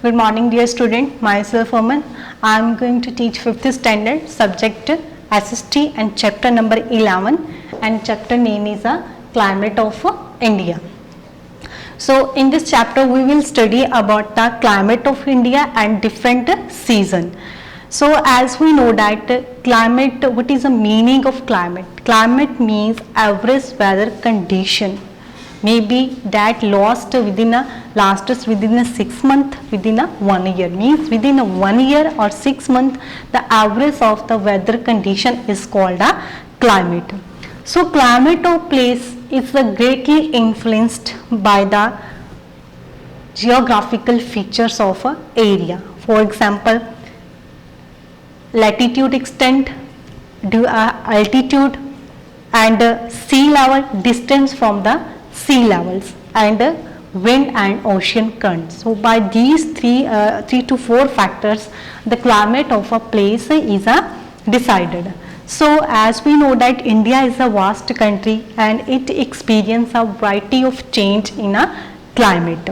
Good morning dear student, myself Aman. I am going to teach 5th standard subject SST and chapter number 11 and chapter name is Climate of India. So in this chapter we will study about the climate of India and different season. So as we know that climate, what is the meaning of climate? Climate means average weather condition. Maybe that lasts within a 6 month, within a 1 year, means within a 1 year or 6 months the average of the weather condition is called a climate. So climate of place is greatly influenced by the geographical features of a area. For example, latitude extent, altitude and sea level, distance from the sea levels and wind and ocean currents. So by these three to four factors the climate of a place is decided. So as we know that India is a vast country and it experiences a variety of change in a climate.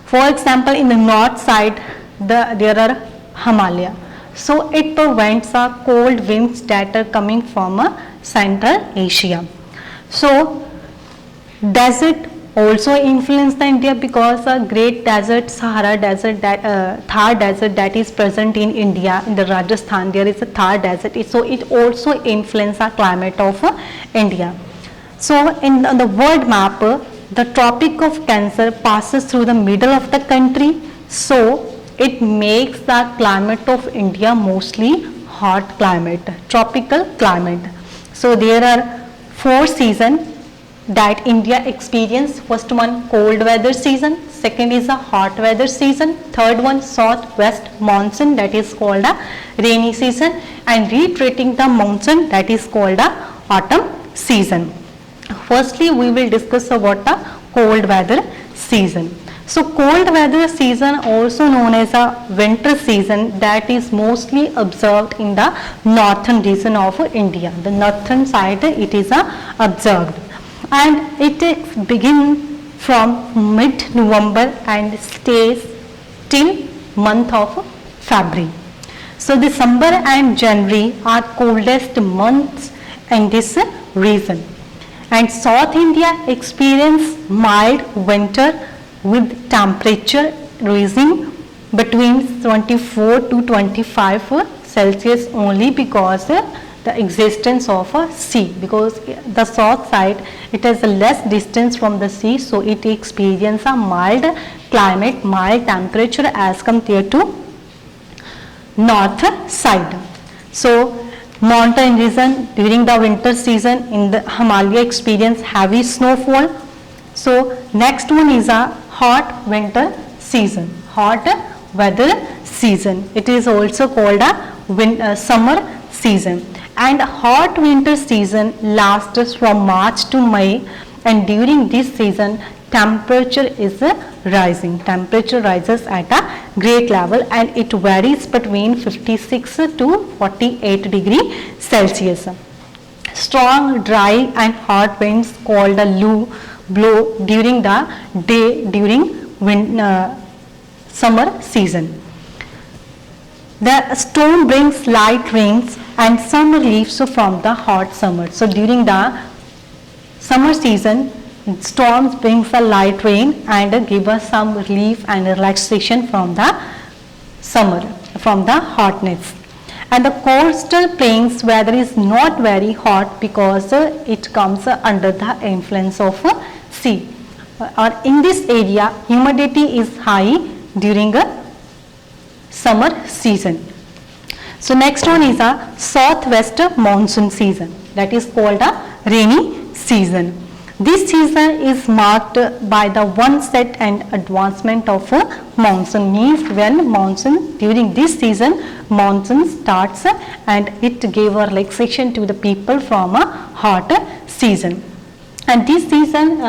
For example, in the north side there are Himalaya. So it prevents cold winds that are coming from Central Asia. So desert also influence the India because a great desert, Sahara desert, Thar desert that is present in India, in the Rajasthan there is a Thar desert. So it also influence the climate of India. So in the world map, the Tropic of Cancer passes through the middle of the country. So it makes the climate of India mostly hot climate, tropical climate. So there are 4 seasons that India experience. First one, cold weather season. Second is a hot weather season. Third one, southwest monsoon, that is called a rainy season, and retreating the monsoon, that is called a autumn season. Firstly, we will discuss about the cold weather season. So cold weather season, also known as a winter season, that is mostly observed in the northern region of India. The northern side it is observed, and it begins from mid-November and stays till month of February. So December and January are coldest months in this region, and South India experience mild winter with temperature rising between 24 to 25 Celsius only because the existence of a sea, because the south side it has a less distance from the sea, so it experiences a mild climate, mild temperature as compared to north side. So mountain region during the winter season in the Himalaya experience heavy snowfall. So next one is a hot winter season, hot weather season. It is also called a summer season. And hot winter season lasts from March to May, and during this season temperature is rising. Temperature rises at a great level and it varies between 56 to 48 degree Celsius. Strong, dry and hot winds called a low blow during the day during summer season. The storm brings light rains and some relief from the hot summer. So during the summer season, storms brings a light rain and give us some relief and relaxation from the summer, from the hotness. And the coastal plains weather is not very hot because it comes under the influence of sea. Or in this area, humidity is high during summer season. So next one is a southwest monsoon season, that is called a rainy season. This season is marked by the onset and advancement of monsoon, means when monsoon, during this season monsoon starts and it gave a relaxation to the people from a hot season. And this season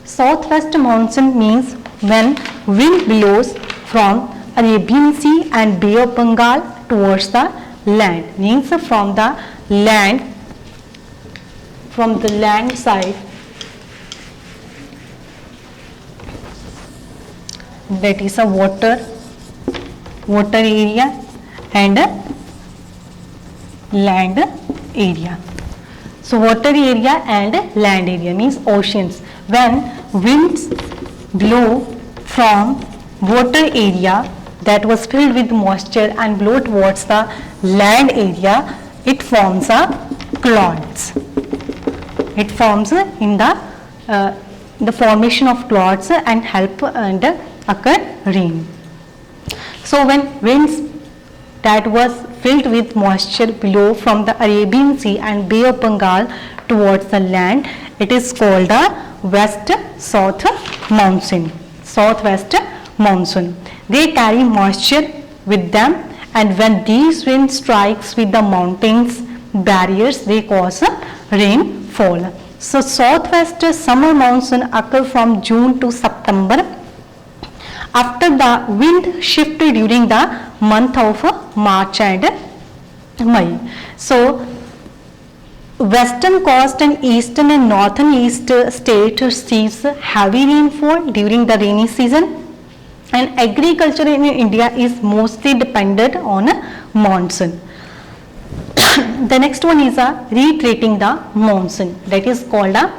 southwest monsoon means when wind blows from Arabian Sea and Bay of Bengal towards the land, means from the land side that is a water area and a land area. So water area and land area means oceans. When winds blow from water area that was filled with moisture and blow towards the land area, it forms a clouds. It forms in the formation of clouds and help and occur rain. So when winds that was filled with moisture blow from the Arabian Sea and Bay of Bengal towards the land, it is called a west-south monsoon. Southwest monsoon. They carry moisture with them, and when these winds strikes with the mountains barriers, they cause rainfall. So southwest summer monsoon occur from June to September. After the wind shift during the month of March and May. So western coast and eastern and northern east state receives heavy rainfall during the rainy season, and agriculture in India is mostly dependent on monsoon. The next one is retreating the monsoon, that is called a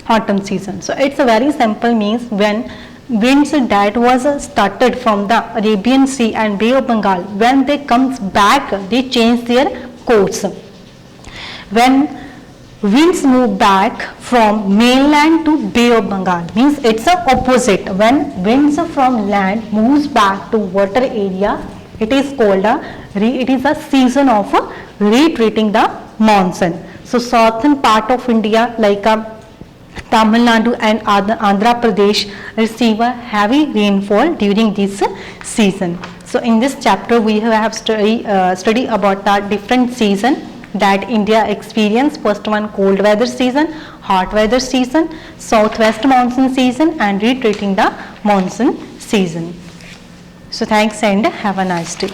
autumn season. So it's a very simple means when winds that was started from the Arabian Sea and Bay of Bengal, when they comes back, they change their course. When winds move back from mainland to Bay of Bengal, means it's a opposite. When winds from land moves back to water area, it is called it is a season of retreating the monsoon. So southern part of India like Tamil Nadu and Andhra Pradesh receive a heavy rainfall during this season. So in this chapter we have study about the different season that India experience. First one, cold weather season, hot weather season, southwest monsoon season, and retreating the monsoon season. So thanks and have a nice day.